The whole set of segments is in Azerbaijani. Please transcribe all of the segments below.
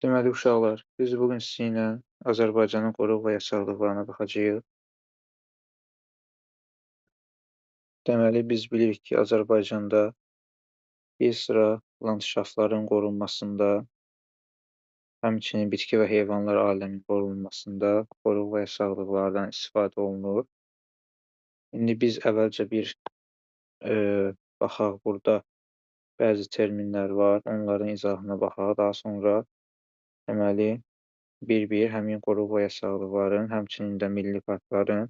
Deməli uşaqlar, biz bu gün sizinlə Azərbaycanın qoruq və yasadılıqlarına baxacağıq. Deməli, biz bilirik ki, Azərbaycanda bir sıra landşaftların qorunmasında, həmçinin bitki və heyvanlar aləminin qorunmasında qoruq və yasadılıqlardan istifadə olunur. İndi biz əvvəlcə bir baxaq, burada bəzi terminlər var, onların izahına baxaq. Daha sonra deməli bir-bir həmin qoruq və yasadılıqların, həmçinin də milli parkların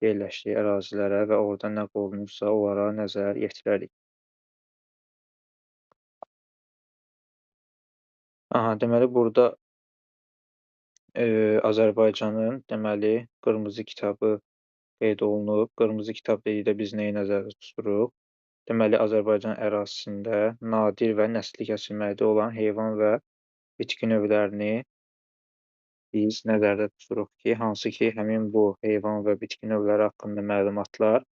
yerləşdiyi ərazilərə və orada nə qorunursa, onlara nəzər yetirərik. Deməli burada Azərbaycanın deməli qırmızı kitabı qeyd olunub. Qırmızı kitab dedikdə biz nəyi nəzərdə tuturuq? Deməli Azərbaycan ərazisində nadir və nəsli kəsilməkdə olan heyvan və bitki növlərini biz nəzərdə tuturuq ki, hansı ki, həmin bu heyvan və bitki növləri haqqında məlumatlar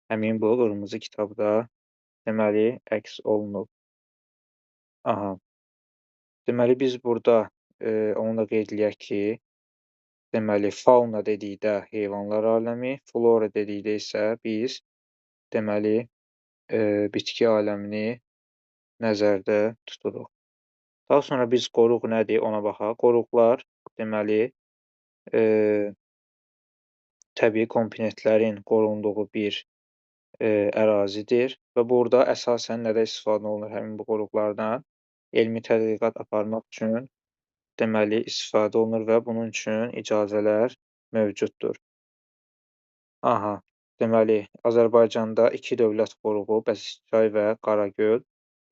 həmin bu qırmızı kitabda deməli əks olunub. Deməli biz burada onu da qeyd eləyək ki, deməli fauna dedikdə heyvanlar aləmi, flora dedikdə isə biz deməli bitki aləmini nəzərdə tuturuq. Daha sonra biz qoruq nədir ona baxaq. Qoruqlar deməli təbii komponentlərin qorunduğu bir ərazidir və burada əsasən nədə istifadə olunur həmin bu qoruqlardan? Elmi tədqiqat aparmaq üçün deməli istifadə olunur və bunun üçün icazələr mövcuddur. Deməli Azərbaycanda 2 dövlət qoruğu, Bəsicçay və Qaragöl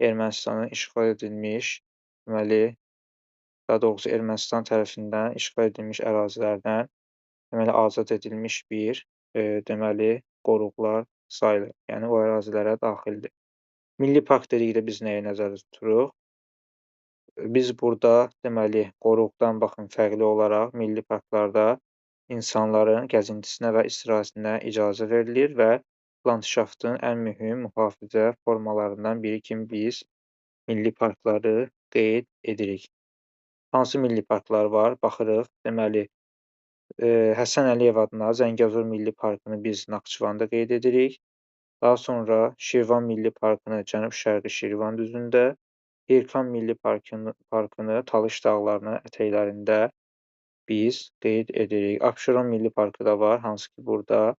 Ermənistanın işğal edilmiş, deməli daha doğrusu Ermənistan tərəfindən işğal edilmiş ərazilərdən deməli azad edilmiş bir deməli qoruqlar sayılır. Yəni o ərazilərə daxildir. Milli park dedikdə biz nəyi nəzərdə tuturuq? Biz burada deməli qoruqdan baxın fərqli olaraq milli parklarda insanların gəzintisinə və istirahətinə icazə verilir və landşaftın ən mühüm mühafizə formalarından biri kimi biz milli parkları qeyd edirik. Hansı milli parklar var? Baxırıq. Deməli Həsən Əliyev adına Zəngəzur Milli Parkını biz Naxçıvanda qeyd edirik. Daha sonra Şirvan Milli Parkını Cənub-Şərqi Şirvan düzündə, Hirkan Milli Parkını Talış dağlarının ətəklərində biz qeyd edirik. Abşeron Milli Parkı da var, hansı ki burada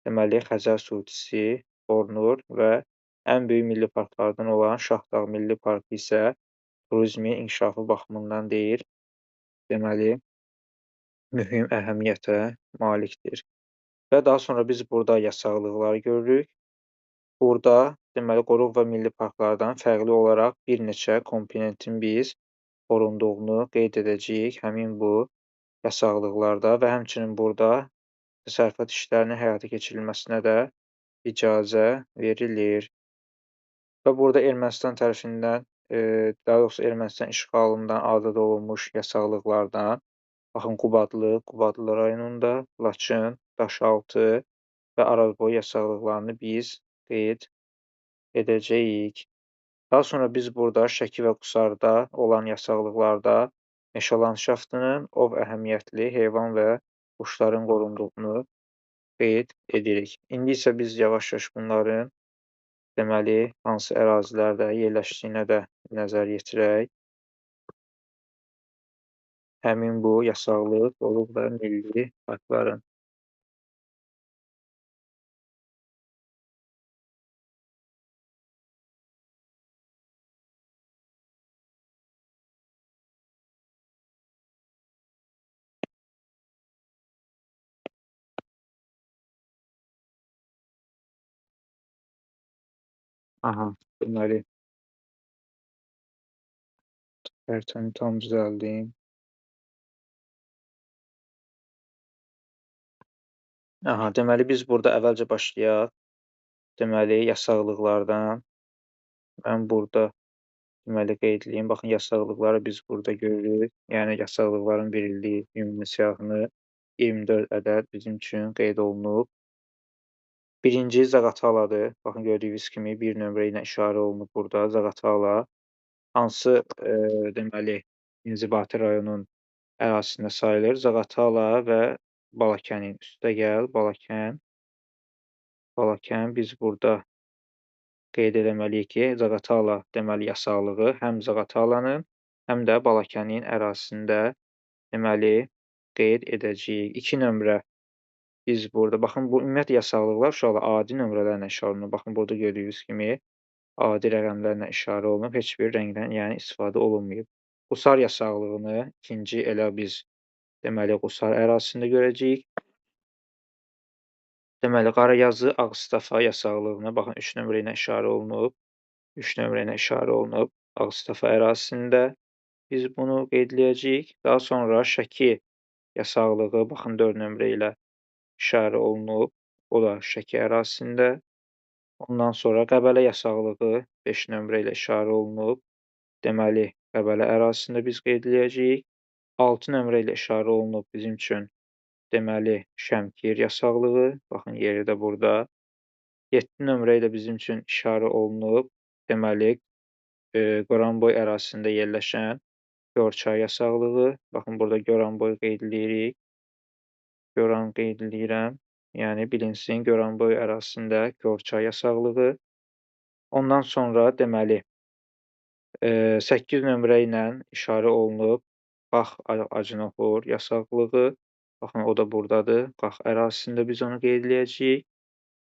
deməli Xəzər su itisi qorunur və ən böyük milli parklardan olan Şahdağ Milli Parkı isə turizmin inkişafı baxımından deyir, deməli mühüm əhəmiyyətə malikdir. Və daha sonra biz burada yasaqlıqları görürük. Burada deməli qoruq və milli parklardan fərqli olaraq bir neçə komponentin biz qorunduğunu qeyd edəcəyik həmin bu yasaqlıqlarda və həmçinin burada təsərrüfat işlərinin həyata keçirilməsinə də icazə verilir. Və burada Ermənistan tərəfindən, daha doğrusu Ermənistan işğalından azad olunmuş yasaqlıqlardan, baxın Qubadlı rayonunda, Laçın, Daşaltı və Arazboy yasaqlıqlarını biz qeyd edəcəyik. Daha sonra biz burada Şəki və Qusarda olan yasaqlıqlarda meşə landşaftının ov əhəmiyyətli heyvan və quşların qorunduğunu qeyd edirik. İndi isə biz yavaş-yavaş bunların deməli hansı ərazilərdə yerləşdiyinə də nəzər yetirək. Həmin bu yasaqlıq, qoruq və milli parkların. Deməli xəritəni tam düzəldim. Deməli biz burada əvvəlcə başlayaq. Deməli yasaqlıqlardan mən burada deməli qeyd edeyim. Baxın yasaqlıqları biz burada görürük. Yəni yasaqlıqların verildiyi ümumi siyahını 24 ədəd bizim üçün qeyd olunub. Birinci Zaqataladır. Baxın gördüyünüz kimi bir nömrə ilə işarə olunub burada Zaqatala. Hansı deməli İnzibati rayonunun ərazisində sayılır. Zaqatala və Balakənin. Üstə gəl, Balakən. Biz burada qeyd eləməliyik ki, Zaqatala deməli yasaqlığı həm Zaqatalanın, həm də Balakənin ərazisində deməli qeyd edəcəyik. 2 nömrə biz burada baxın bu ümumiyyətlə yasaqlıqlar uşaqlar adi nömrələrlə işarə olunur. Baxın burada gördüyünüz kimi adi rəqəmlərlə işarə olunub, heç bir rəngdən yəni istifadə olunmayıb. Qusar yasaqlığını ikinci elə biz deməli Qusar ərazisində görəcəyik. Deməli Qarayazı Ağstafa yasaqlığına baxın 3 nömrə ilə işarə olunub. 3 nömrə ilə işarə olunub Ağstafa ərazisində. Biz bunu qeyd eləyəcəyik. Daha sonra Şəki yasaqlığı baxın 4 nömrə ilə işarə olunub. O da Şəki ərazisində. Ondan sonra Qəbələ yasaqlığı 5 nömrə ilə işarə olunub. Deməli, Qəbələ ərazisində biz qeyd eləyəcəyik. 6 nömrə ilə işarə olunub bizim üçün deməli Şəmkir yasaqlığı. Baxın, yeri də burada. 7 nömrə ilə bizim üçün işarə olunub. Deməli, Goranboy ərazisində yerləşən Görçay yasaqlığı. Baxın, burada Goranboy qeyd eləyirik. Goran qeyd eləyirəm. Yəni, bilinsin Goranboy ərazisində Görçay yasaqlığı. Ondan sonra deməli 8 nömrə ilə işarə olunub Qax Acınoxor yasaqlığı. Baxın, o da buradadır. Qax ərazisində biz onu qeyd eləyəcəyik.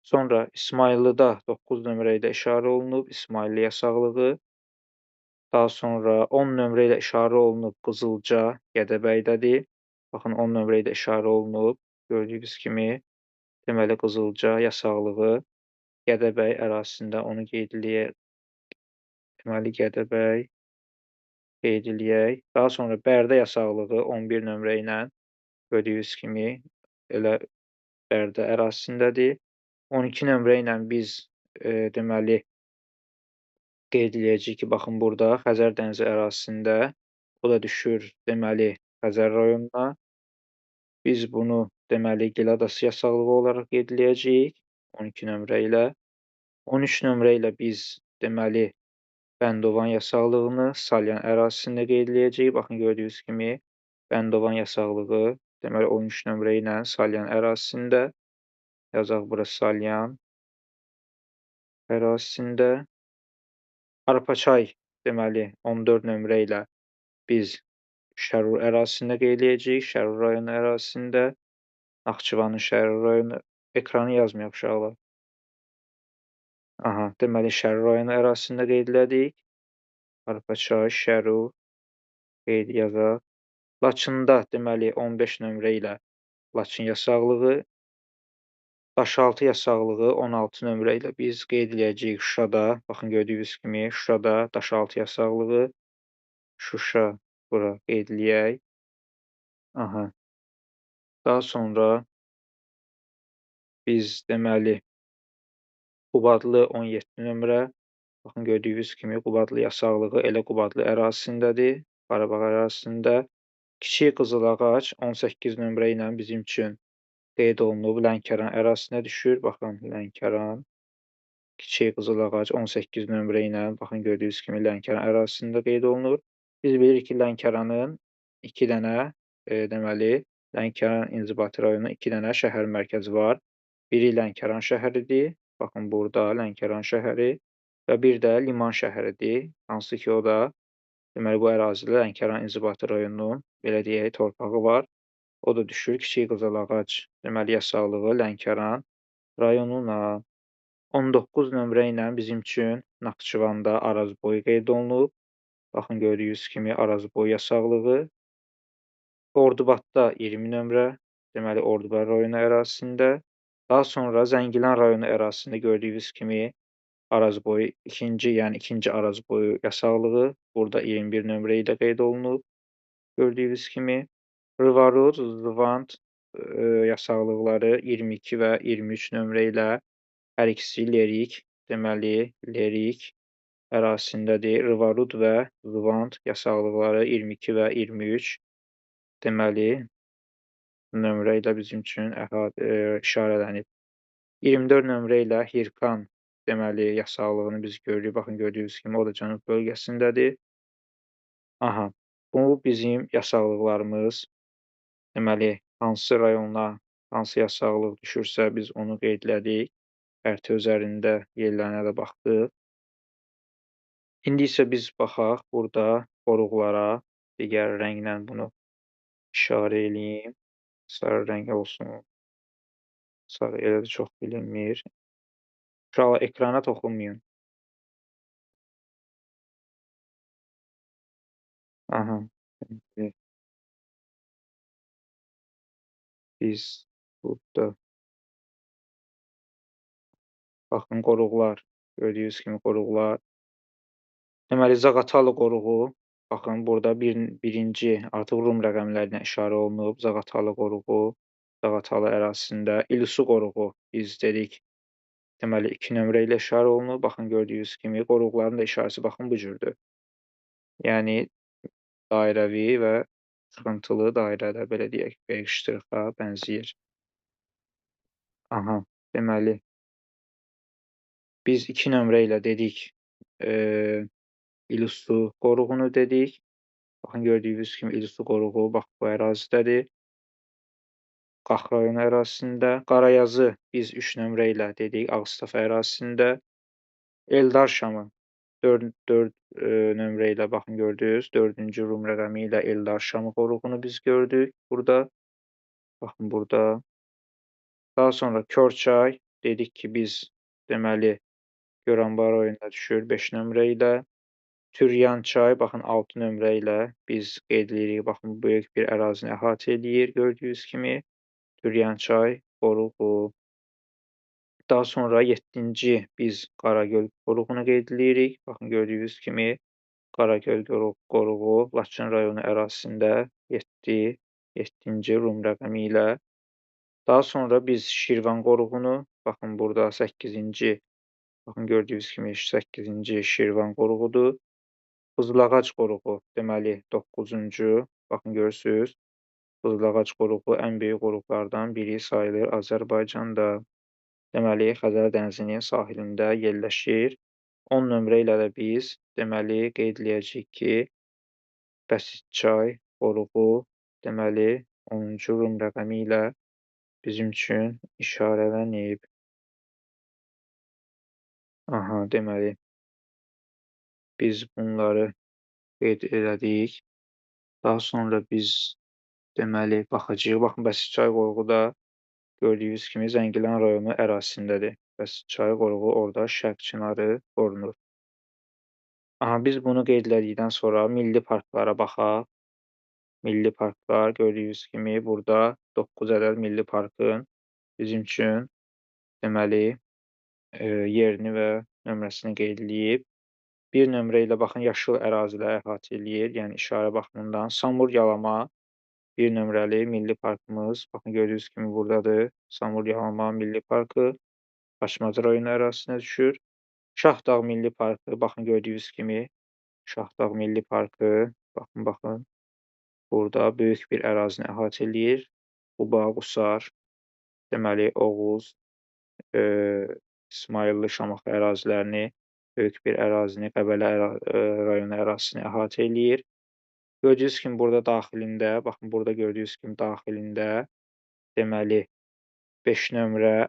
Sonra İsmayıllıda 9 nömrə ilə işarə olunub İsmayıllı yasaqlığı. Daha sonra 10 nömrə ilə işarə olunub Qızılca Gədəbəydədir. Baxın, 10 nömrə ilə işarə olunub. Gördüyünüz kimi deməli Qızılca yasaqlığı Gədəbəy ərazisində onu qeyd eləyək. Deməli Gədəbəy qeyd eləyək. Daha sonra Bərdə yasaqlığı 11 nömrə ilə gördüyünüz kimi elə Bərdə ərazisindədir. 12 nömrə ilə biz deməli qeyd eləyəcəyik ki, baxın burada Xəzər dənizi ərazisində o da düşür deməli Xəzər rayonuna. Biz bunu deməli Gil adası yasaqlığı olaraq qeyd eləyəcəyik 12 nömrə ilə. 13 nömrə ilə biz deməli Bəndovan yasaqlığını Salyan ərazisində qeyd eləyəcəyik. Baxın, gördüyünüz kimi Bəndovan yasaqlığı deməli 13 nömrə ilə Salyan ərazisində. Yazaq bura Salyan ərazisində. Arpaçay deməli 14 nömrə ilə biz Şərur ərazisində qeyd eləyəcəyik. Şərur rayonu ərazisində. Naxçıvanın Şərur rayonu ekranı yazmayaq uşaqlar. Aha, deməli Şərur rayonu ərazisində qeyd elədik. Arpaçay, Şərur qeyd yazaq. Laçında deməli 15 nömrə ilə Laçın yasaqlığı. Daşaltı yasaqlığı 16 nömrə ilə biz qeyd eləyəcəyik Şuşada. Baxın, gördüyünüz kimi Şuşada daşaltı yasaqlığı. Şuşa bura qeyd eləyək. Aha. Daha sonra biz deməli Qubadlı 17 nömrə. Baxın, gördüyünüz kimi Qubadlı yasaqlığı elə Qubadlı ərazisindədir. Qarabağ ərazisində. Kiçik Qızılağac 18 nömrə ilə bizim üçün qeyd olunub. Lənkəran ərazisinə düşür. Baxın, Lənkəran. Kiçik Qızılağac 18 nömrə ilə baxın, gördüyünüz kimi Lənkəran ərazisində qeyd olunur. Biz bilirik ki, Lənkəranın 2 dənə deməli Lənkəran İnzibati rayonunun 2 dənə şəhər mərkəzi var. Biri Lənkəran şəhəridir. Baxın, burada Lənkəran şəhəri və bir də Liman şəhəridir. Hansı ki, o da deməli bu ərazidə Lənkəran İnzibati rayonunun belə deyək torpağı var. O da düşür Kiçik Qızılağac deməli yasaqlığı Lənkəran rayonuna. 19 nömrə ilə bizim üçün Naxçıvanda Arazboy qeyd olunub. Baxın, gördüyünüz kimi Arazboy yasaqlığı. Ordubadda 20 nömrə, deməli Ordubad rayonu ərazisində. Daha sonra Zəngilan rayonu ərazisində gördüyünüz kimi Arazboy yəni ikinci Arazboy yasaqlığı burada 21 nömrə ilə qeyd olunub. Gördüyünüz kimi Rıvarud, Zıvant yasaqlıqları 22 və 23 nömrə ilə hər ikisi Lerik, deməli Lerik ərazisindədir. Rıvarud və Zıvant yasaqlıqları 22 və 23 deməli nömrə ilə bizim üçün işarələnib. 24 nömrə ilə Hirkan deməli yasaqlığını biz görürük. Baxın, gördüyünüz kimi o da cənub bölgəsindədir. Aha. Bu bizim yasaqlıqlarımız. Deməli, hansı rayona hansı yasaqlıq düşürsə, biz onu qeydlədik. Xəritə üzərində yerlərinə də baxdıq. İndi isə biz baxaq burada qoruqlara. Digər rənglə bunu işarə eləyim. Sarı rəng olsun. Sarı elə də çox bilinmir. Uşaqlar ekrana toxunmayın. Aha. Biz burada baxın qoruqlar. Gördüyünüz kimi qoruqlar. Deməli, Zaqatala qoruğu. Baxın, burada birinci artıq Rum rəqəmlərinə işarə olunub. Zaqatala qoruğu, Zaqatala ərazisində. İlsu qoruğu biz dedik. Deməli, 2 nömrə ilə işarə olunub. Baxın, gördüyünüz kimi qoruqların da işarəsi baxın bu cürdür. Yəni, dairəvi və çıxıntılı dairədə, belə deyək, qeyd-ştrıxa bənzəyir. Aha, deməli, biz 2 nömrə ilə dedik, İlsu qoruğunu dedik. Baxın, gördüyünüz kimi İlsu qoruğu bax bu ərazidədir. Qax rayonu ərazisində. Qarayazı biz 3 nömrə ilə dedik, Ağstafa ərazisində. Eldar Şamı 4 nömrə ilə baxın gördünüz. 4-cü Rum rəqəmi ilə Eldar Şamı qoruğunu biz gördük burada. Baxın burada. Daha sonra Körçay dedik ki, biz deməli Goranboy rayonuna düşür 5 nömrə ilə. Türyan çay baxın 6 nömrə ilə biz qeyd edirik. Baxın, böyük bir ərazini əhatə eləyir gördüyünüz kimi. Türyan çay qoruğu. Daha sonra 7-ci biz Qaragöl qoruğunu qeyd edirik. Baxın, gördüyünüz kimi Qaragöl qoruğu Laçın rayonu ərazisində 7-ci Rum rəqəmi ilə. Daha sonra biz Şirvan qoruğunu, baxın burada 8-ci, baxın gördüyünüz kimi 8-ci Şirvan qoruğudur. Qızılağac qoruğu, deməli 9-cu, baxın görürsünüz. Qızılağac qoruğu ən böyük qoruqlardan biri sayılır Azərbaycanda. Deməli, Xəzər dənizinin sahilində yerləşir. 10 nömrə ilə də biz deməli qeyd eləyəcəyik ki, Bəsitçay qoruğu, deməli 10-cu Rum rəqəmi ilə bizim üçün işarələnib. Aha, deməli, biz bunları qeyd elədik. Daha sonra biz deməli baxacağıq. Baxın, Bəsitçay qoruğu da gördüyünüz kimi Zəngilan rayonu ərazisindədir. Bəsitçay qoruğu orada şərq çinarı qorunur. Aha, biz bunu qeyd elədikdən sonra milli parklara baxaq. Milli parklar gördüyünüz kimi burada 9 ədəd milli parkın bizim üçün deməli yerini və nömrəsini qeyd eləyib. 1 nömrə ilə baxın yaşıl ərazilər əhatə eləyir, yəni işarə baxımından. Samur Yalama 1 nömrəli milli parkımız. Baxın, gördüyünüz kimi buradadır. Samur Yalama milli parkı Xaçmaz rayonu ərazisinə düşür. Şahdağ milli parkı, baxın gördüyünüz kimi Şahdağ milli parkı, baxın. Burada böyük bir ərazini əhatə eləyir. Quba, Qusar, deməli Oğuz, İsmayıllı, Şamaxı ərazilərini, böyük bir ərazini, Qəbələ rayonu ərazisini əhatə eləyir. Gördüyünüz kimi burada daxilində, baxın burada gördüyünüz kimi daxilində deməli 5 nömrə,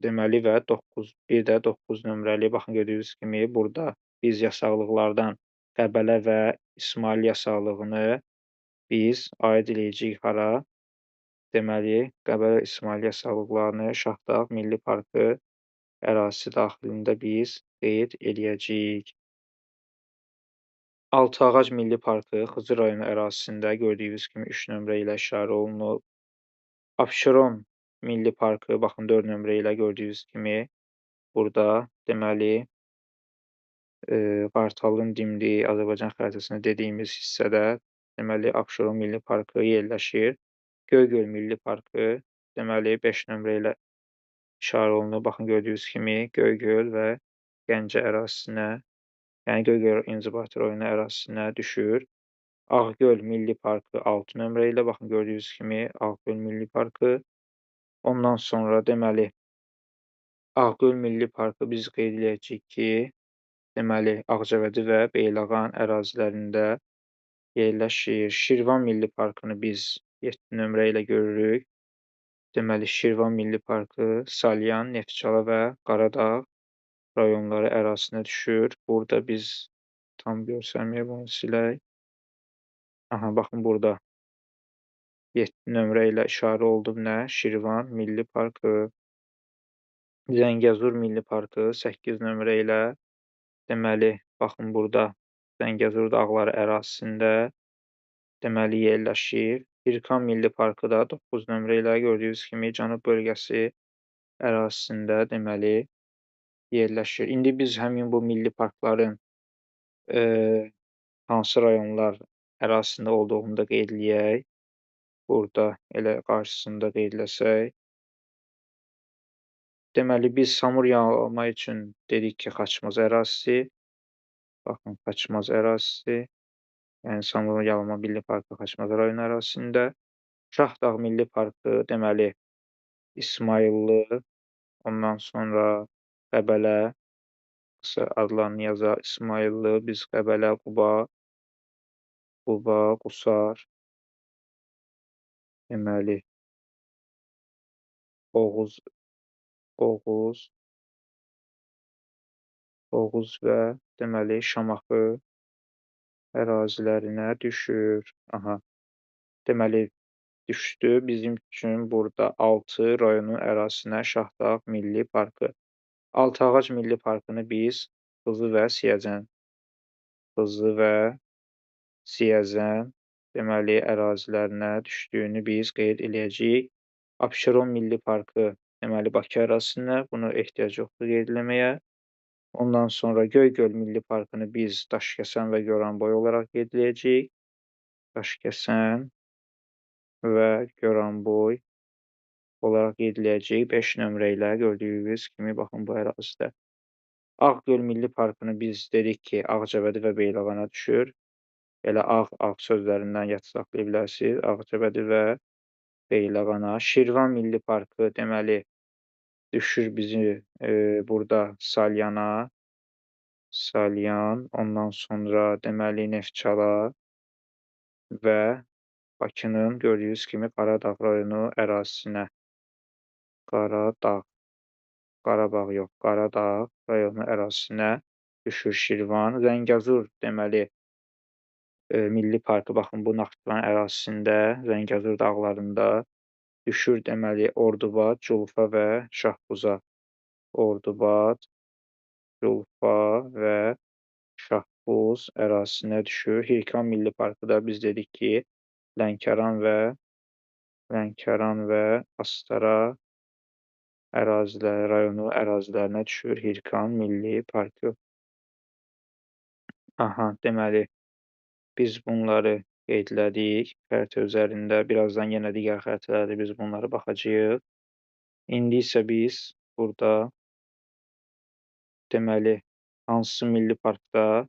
deməli və 9, bir də 9 nömrəli, baxın gördüyünüz kimi burada biz yasaqlıqlardan Qəbələ və İsmayıl yasaqlığını biz aid eləyəcəyik hara? Deməli, Qəbələ İsmayıl yasaqlıqlarını Şahdağ Milli Parkı ərazisi daxilində biz qeyd eləyəcəyik. Altıağac Milli Parkı Xızı rayonu ərazisində gördüyünüz kimi 3 nömrə ilə işarə olunub. Abşeron Milli Parkı, baxın 4 nömrə ilə gördüyünüz kimi burada deməli Qartalın dimdiyi Azərbaycan xəritəsində dediyimiz hissədə deməli Abşeron Milli Parkı yerləşir. Göygöl Milli Parkı deməli 5 nömrə ilə işarə olunub. Baxın gördüyünüz kimi Göygöl və Gəncə ərazisinə, yəni Göygöl İnzibati rayonu ərazisinə düşür. Ağgöl Milli Parkı 6 nömrə ilə, baxın gördüyünüz kimi Ağgöl Milli Parkı. Ondan sonra deməli Ağgöl Milli Parkı biz qeyd eləyəcəyik ki, deməli Ağcabədi və Beyləqan ərazilərində yerləşir. Şirvan Milli Parkını biz 7 nömrə ilə görürük. Deməli, Şirvan Milli Parkı Salyan, Neftçala və Qaradağ rayonları ərazisinə düşür. Burada biz tam görsənmir, bunu silək. Aha, baxın burada 7 nömrə ilə işarə olunub nə? Şirvan Milli Parkı. Zəngəzur Milli Parkı 8 nömrə ilə. Deməli, baxın burada Zəngəzur dağları ərazisində deməli yerləşir. Hirkan Milli Parkı da 9 nömrə ilə gördüyünüz kimi cənub bölgəsi ərazisində deməli yerləşir. İndi biz həmin bu milli parkların hansı rayonlar ərazisində olduğunu da qeyd eləyək. Burada elə qarşısında qeyd eləsək. Deməli, biz Samur yağma üçün dedik ki, Xaçmaz ərazisi. Baxın, Xaçmaz ərazisi. Yəni, Samur yağma Milli Parkı Xaçmaz rayonu ərazisində. Şahdağ Milli Parkı, deməli, İsmayıllı, ondan sonra Qəbələ, qısa adlarını yazaq. İsmayıllı, biz Qəbələ, Quba, Qusar, deməli, Oğuz və deməli Şamaxı ərazilərinə düşür. Aha, deməli düşdü. Bizim üçün burada 6 rayonun ərazisinə Şahdağ Milli Parkı. Altıağac Milli Parkını biz Qızı və Siyəzən deməli ərazilərinə düşdüyünü biz qeyd eləyəcəyik. Abşeron Milli Parkı deməli Bakı ərazisində, bunu ehtiyac yoxdur qeyd eləməyə. Ondan sonra Göygöl Milli Parkını biz Daşkəsən və Goranboy olaraq qeyd eləyəcəyik. Daşkəsən və Goranboy olaraq qeyd eləyəcəyik 5 nömrə ilə gördüyünüz kimi baxın bu ərazidə. Ağgöl Milli Parkını biz dedik ki, Ağcabədi və Beyləqana düşür. Elə ağ sözlərindən yad saxlaya bilərsiniz. Ağcabədi və Beyləqana. Şirvan Milli Parkı deməli düşür bizi burada Salyan, ondan sonra deməli Neftçala və Bakının gördüyünüz kimi Qaradağ rayonu ərazisinə. Qaradağ rayonu ərazisinə düşür Şirvan. Zəngəzur deməli Milli Parkı, baxın bu Naxçıvan ərazisində, Zəngəzur dağlarında düşür deməli Ordubad, Culfa və Şahbuza. Ordubad, Culfa və Şahbuz ərazisinə düşür. Hirkan Milli Parkı da biz dedik ki, Lənkəran və Astara rayonu ərazilərinə düşür Hirkan Milli Parkı. Aha, deməli, biz bunları qeyd elədik xəritə üzərində. Birazdan yenə digər xəritələrdə biz bunlara baxacağıq. İndi isə biz burada deməli, hansı milli parkda,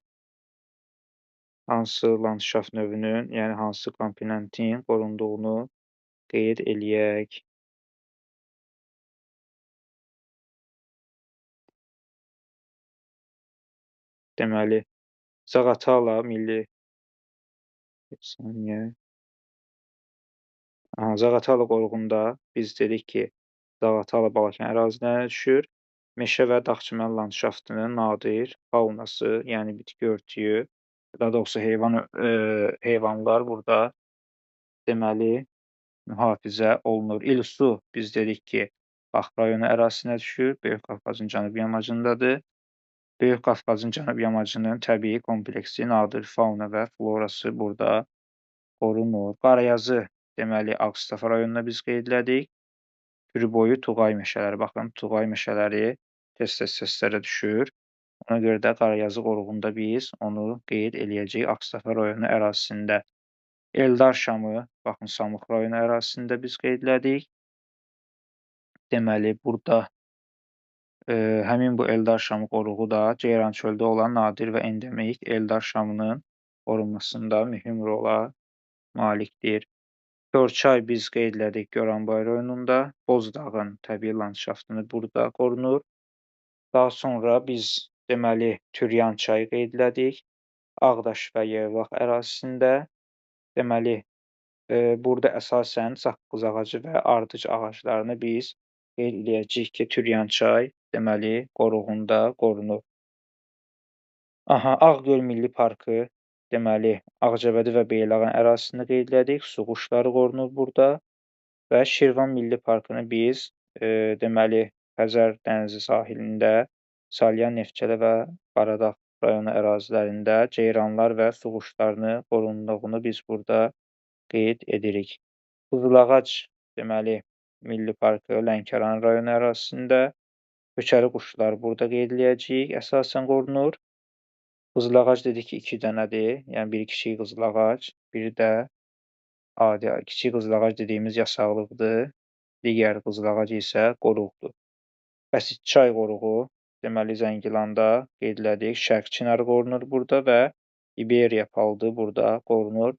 hansı landşaft növünün, yəni hansı komponentin qorunduğunu qeyd eləyək. Deməli, Zaqatala milli Zaqatala qoruğunda biz dedik ki, Zaqatala Balakən ərazilərinə düşür. Meşə və dağ-çimən landşaftının nadir faunası, yəni bitki örtüyü, daha doğrusu heyvanlar burada deməli mühafizə olunur. İlsu biz dedik ki, Bax rayonu ərazisinə düşür, Böyük Qafqazın cənub yamacındadır. Böyük Qafqazın cənub yamacının təbii kompleksi, nadir fauna və florası burada qorunur. Qarayazı deməli Ağstafa rayonuna biz qeyd elədik. Pürboyu Tuğay meşələri, baxın Tuğay meşələri tez-tez səslərə düşür. Ona görə də Qarayazı qoruğunda biz onu qeyd eləyəcəyik Ağstafa rayonu ərazisində. Eldar Şamı, baxın Samux rayonu ərazisində biz qeyd elədik. Deməli, burada həmin bu Eldar Şamı qoruğu da Ceyrançöldə olan nadir və endemik Eldar Şamının qorunmasında mühüm rola malikdir. Körçay biz qeyd elədik Goranboy rayonunda. Bozdağın təbii landşaftını burada qorunur. Daha sonra biz deməli Türyan çayı qeyd elədik. Ağdaş və Yevlax ərazisində. Deməli, burada əsasən saqqız ağacı və ardıc ağaclarını biz qeyd eləyəcəyik ki, Türyançay deməli qoruğunda qorunur. Aha, Ağgöl Milli Parkı deməli Ağcabədi və Beyləqan ərazisində qeyd elədik. Su quşları qorunur burada və Şirvan Milli Parkını biz deməli Xəzər dənizi sahilində Salyan, Neftçala və Qaradağ rayonu ərazilərində ceyranlar və su quşlarının qorunduğunu biz burada qeyd edirik. Qızılağac deməli Milli Parkı Lənkəran rayonu ərazisində köçəri quşlar burada qeyd eləyəcəyik, əsasən qorunur. Qızılağac dedik ki, 2 dənədir, yəni biri kiçik qızılağac, biri də adi kiçik qızılağac dediyimiz yasaqlıqdır, digər qızılağac isə qoruqdur. Bəsitçay qoruğu deməli Zəngilanda qeyd elədik, Şərq Çinarı qorunur burada və İberiya palıdı burada qorunur.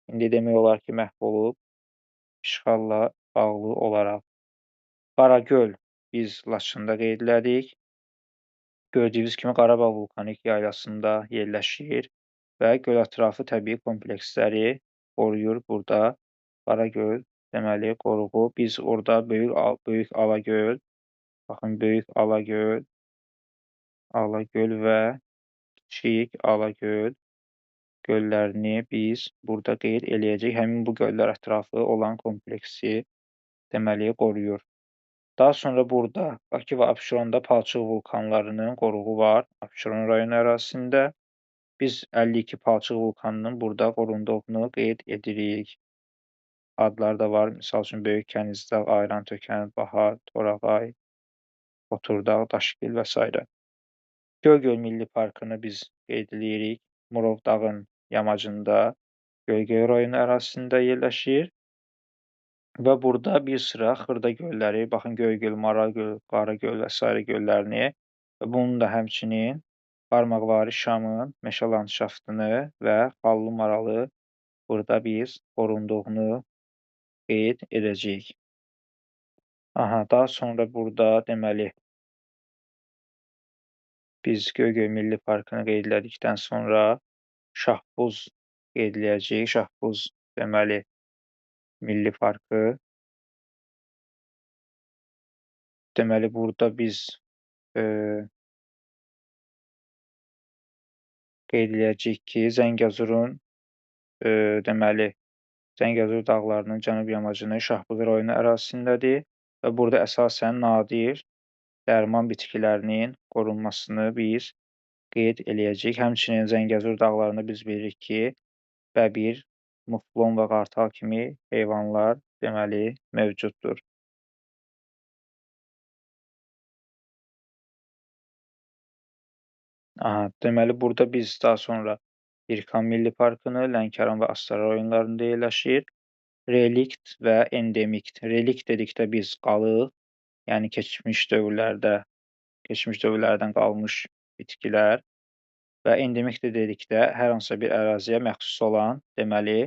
İndi demək olar ki, məhv olub işğalla bağlı olaraq. Qaragöl biz Laçında qeyd elədik. Gördüyünüz kimi Qarabağ vulkanik yaylasında yerləşir və gölətrafı təbii kompleksləri qoruyur burada. Qaragöl deməli qoruğu. Biz orada böyük Alagöl, baxın böyük Alagöl və kiçik Alagöl göllərini biz burada qeyd eləyəcəyik. Həmin bu göllər ətrafı olan kompleksi deməli qoruyur. Daha sonra burada Bakı və Abşeronda palçıq vulkanlarının qoruğu var. Abşeron rayonu ərazisində biz 52 palçıq vulkanının burada qorunduğunu qeyd edirik. Adları da var. Misal üçün Böyük Kənizdağ, Ayrantökən, Bahar, Torağay, Oturdağ, Daşgil və s. Göygöl Milli Parkını biz qeyd edirik. Murov dağın yamacında Göygöl rayonu ərazisində yerləşir. Və burada bir sıra xırda gölləri, baxın Göygöl, Maragöl, Qaragöl və s. göllərini və bunun da həmçinin Qarmaqvari Şamın meşə landşaftını və Xallı Maralı burada biz qorunduğunu qeyd edəcəyik. Aha, daha sonra burada deməli biz Göygöl Milli Parkını qeyd elədikdən sonra Şahbuz qeyd eləyəcəyik. Şahbuz deməli Milli Parkı. Deməli burada biz qeyd eləyəcəyik ki, Zəngəzurun deməli Zəngəzur dağlarının cənub yamacının Şahbuz rayonu ərazisindədir və burada əsasən nadir dərman bitkilərinin qorunmasını biz qeyd eləyəcəyik. Həmçinin Zəngəzur dağlarında biz bilirik ki, bəbir, muflon və qartal kimi heyvanlar deməli mövcuddur. Aha, deməli burada biz daha sonra İrkan Milli Parkını, Lənkəran və Astara rayonlarında yerləşir. Relikt və endemikt. Relikt dedikdə biz qalıq, yəni keçmiş dövrlərdən qalmış bitkilər və endemik dedikdə hər hansısa bir əraziyə məxsus olan deməli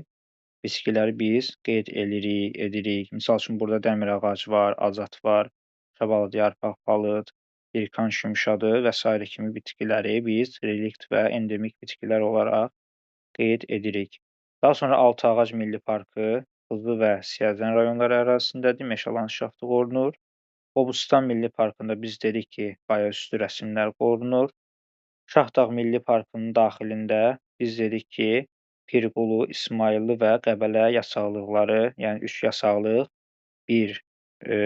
bitkiləri biz qeyd edirik. Misal üçün burada dəmir ağac var, acat var, şabalıd, yarpaq, palıd, İrkan şümşadı və s. kimi bitkiləri biz relikt və endemik bitkilər olaraq qeyd edirik. Daha sonra Altıağac Milli Parkı Xızı və Siyəzən rayonları ərazisindədir, meşə landşaftı qorunur. Qobustan Milli Parkında biz dedik ki, qayaüstü rəsmlər qorunur. Şahdağ Milli Parkının daxilində biz dedik ki, Pirqulu, İsmayıllı və Qəbələ yasaqlıqları, yəni 3 yasaqlıq bir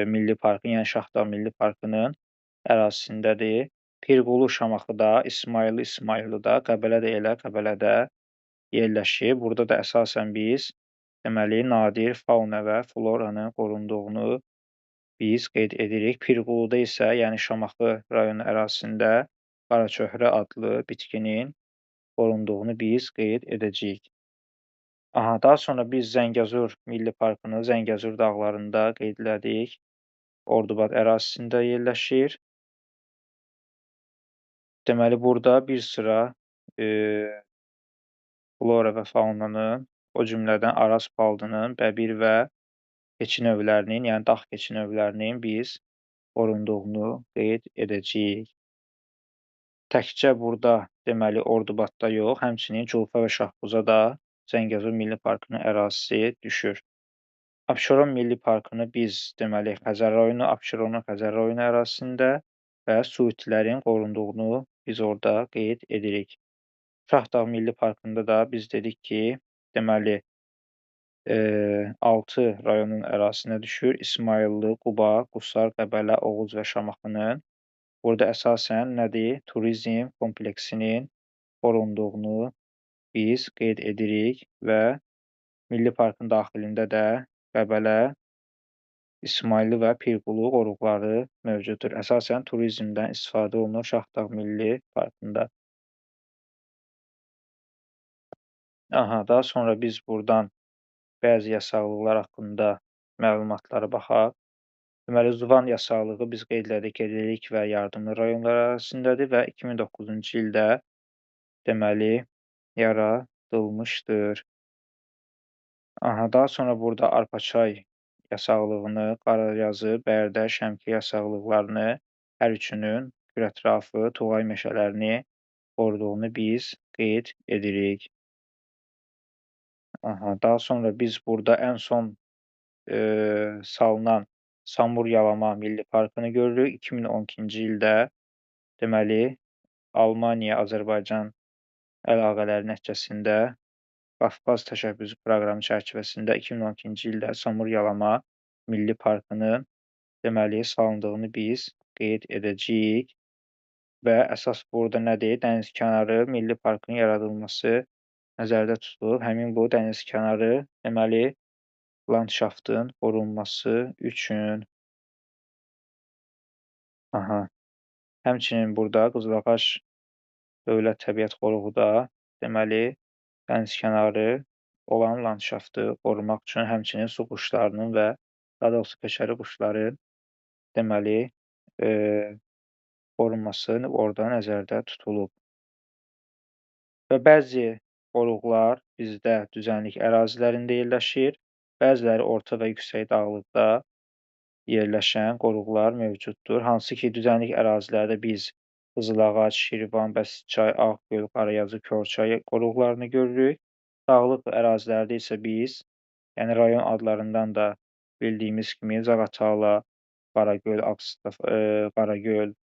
Milli Parkın, yəni Şahdağ Milli Parkının ərazisindədir. Pirqulu Şamaxıda, İsmayıllıda, Qəbələ də elə Qəbələdə yerləşir. Burada da əsasən biz deməli nadir fauna və floranın qorunduğunu biz qeyd edirik. Pirquluda isə, yəni Şamaxı rayonu ərazisində qaraçöhrə adlı bitkinin qorunduğunu biz qeyd edəcəyik. Aha, daha sonra biz Zəngəzur Milli Parkını Zəngəzur dağlarında qeyd elədik. Ordubad ərazisində yerləşir. Deməli burada bir sıra flora və faunanın, o cümlədən Araz palıdının, bəbir və keçi növlərinin, yəni dağ keçi növlərinin biz qorunduğunu qeyd edəcəyik. Təkcə burada deməli Ordubadda yox, həmçinin Culfa və Şahbuza da Zəngəzur Milli Parkının ərazisi düşür. Abşeron Milli Parkını biz deməli Xəzər rayonu, Abşeronun Xəzər rayonu ərazisində və suitilərin qorunduğunu biz orada qeyd edirik. Şahdağ Milli Parkında da biz dedik ki, deməli 6 rayonun ərazisinə düşür. İsmayıllı, Quba, Qusar, Qəbələ, Oğuz və Şamaxının. Burada əsasən nədir? Turizm kompleksinin qorunduğunu biz qeyd edirik və Milli Parkın daxilində də Qəbələ, İsmayıllı və Pirqulu qoruqları mövcuddur. Əsasən turizmdən istifadə olunur Şahdağ Milli Parkında. Daha sonra biz buradan bəzi yasaqlıqlar haqqında məlumatlara baxaq. Deməli, Zuvan yasaqlığı biz qeyd edirik və yardımlı rayonlar ərazisindədir və 2009-cu ildə deməli yaradılmışdır. Daha sonra burada Arpaçay yasaqlığını, Qarayazı, Bərdə, Şəmkir yasaqlıqlarını, hər üçünün Kürətrafı, Tuğay meşələrini qoruduğunu biz qeyd edirik. Daha sonra biz burada ən son salınan Samur Yalama Milli Parkını görürük. 2012-ci ildə deməli Almaniya, Azərbaycan əlaqələri nəticəsində Qafqaz təşəbbüsü proqramı çərçivəsində 2012-ci ildə Samur Yalama Milli Parkının deməli salındığını biz qeyd edəcəyik və əsas burada nədir? Dənizkənarı Milli Parkının yaradılması nəzərdə tutulub. Həmin bu dənizkənarı deməli landşaftın qorunması üçün. Həmçinin burada Qızılağac Dövlət Təbiət Qoruğu da deməli dənizkənarı olan landşaftı qorumaq üçün həmçinin su quşlarının və daha doğrusu peşəri quşların deməli qorunması orada nəzərdə tutulub. Və bəzi qoruqlar bizdə düzənlik ərazilərində yerləşir, bəziləri orta və yüksək dağlıqda yerləşən qoruqlar mövcuddur. Hansı ki, düzənlik ərazilərdə biz Qızılağac, Şirvan, Bəsitçay, Ağgöl, Qarayazı, Körçay qoruqlarını görürük. Dağlıq ərazilərdə isə biz, yəni rayon adlarından da bildiyimiz kimi Zaqatala, Qaragöl, Qaragöl,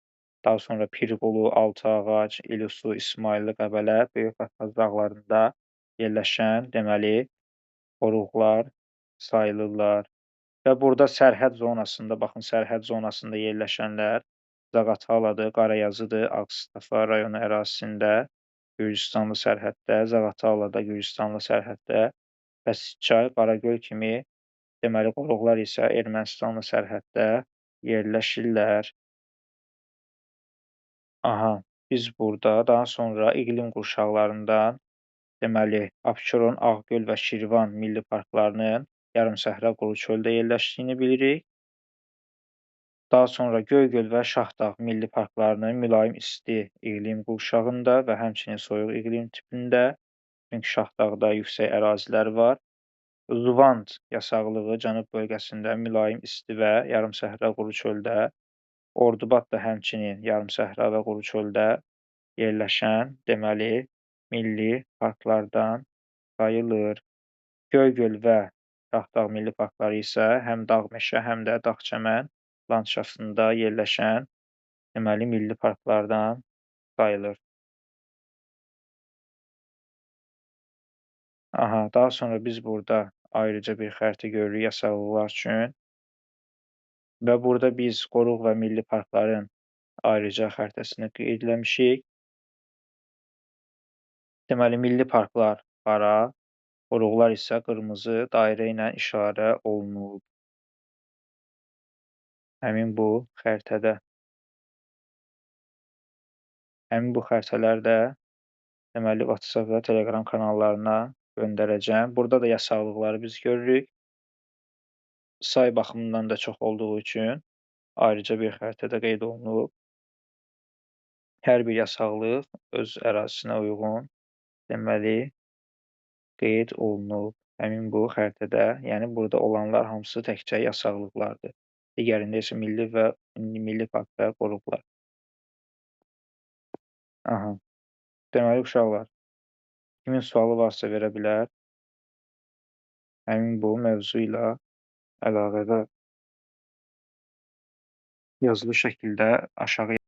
daha sonra Pirqulu, Altıağac, İlisu, İsmayıllı, Qəbələ, Böyük Qafqaz dağlarında yerləşən deməli qoruqlar sayılırlar. Və burada sərhəd zonasında, baxın, sərhəd zonasında yerləşənlər Zaqataladır, Qarayazıdır, Ağstafa rayonu ərazisində, Gürcüstanlı sərhəddə, Zaqatalada, Gürcüstanlı sərhəddə, Bəsitçay, Qaragöl kimi deməli qoruqlar isə Ermənistanlı sərhəddə yerləşirlər. Biz burada daha sonra iqlim qurşaqlarından deməli Abşeron, Ağgöl və Şirvan milli parklarının yarımsəhra quru çöldə yerləşdiyini bilirik. Daha sonra Göygöl və Şahdağ milli parklarının mülayim isti iqlim qurşağında və həmçinin soyuq iqlim tipində, çünki Şahdağda yüksək ərazilər var. Zuvand yasaqlığı cənub bölgəsində mülayim isti və yarımsəhra quru çöldə, Ordubad da həmçinin yarımsəhra və quru çöldə yerləşən deməli milli parklardan sayılır. Göygöl və Şahdağ milli parkları isə həm dağ meşə, həm də dağ çəmən landşaftında yerləşən deməli milli parklardan sayılır. Daha sonra biz burada ayrıca bir xəritə görürük yasaqlıqlar üçün və burada biz qoruq və milli parkların ayrıca xəritəsini qeyd eləmişik. Deməli, milli parklar qara, qoruqlar isə qırmızı dairə ilə işarə olunub. Həmin bu xəritədə. Həmin bu xəritələr də deməli WhatsApp və Telegram kanallarına göndərəcəm. Burada da yasaqlıqları biz görürük. Say baxımından da çox olduğu üçün ayrıca bir xəritədə qeyd olunub. Hər bir yasaqlıq öz ərazisinə uyğun deməli qeyd olunub. Həmin bu xəritədə, yəni burada olanlar hamısı təkcə yasaqlıqlardır. Digərində isə milli park və qoruqlar. Deməli, uşaqlar, kimin sualı varsa verə bilər. həmin bu mövzu ilə əlaqədar yazılı şəkildə aşağı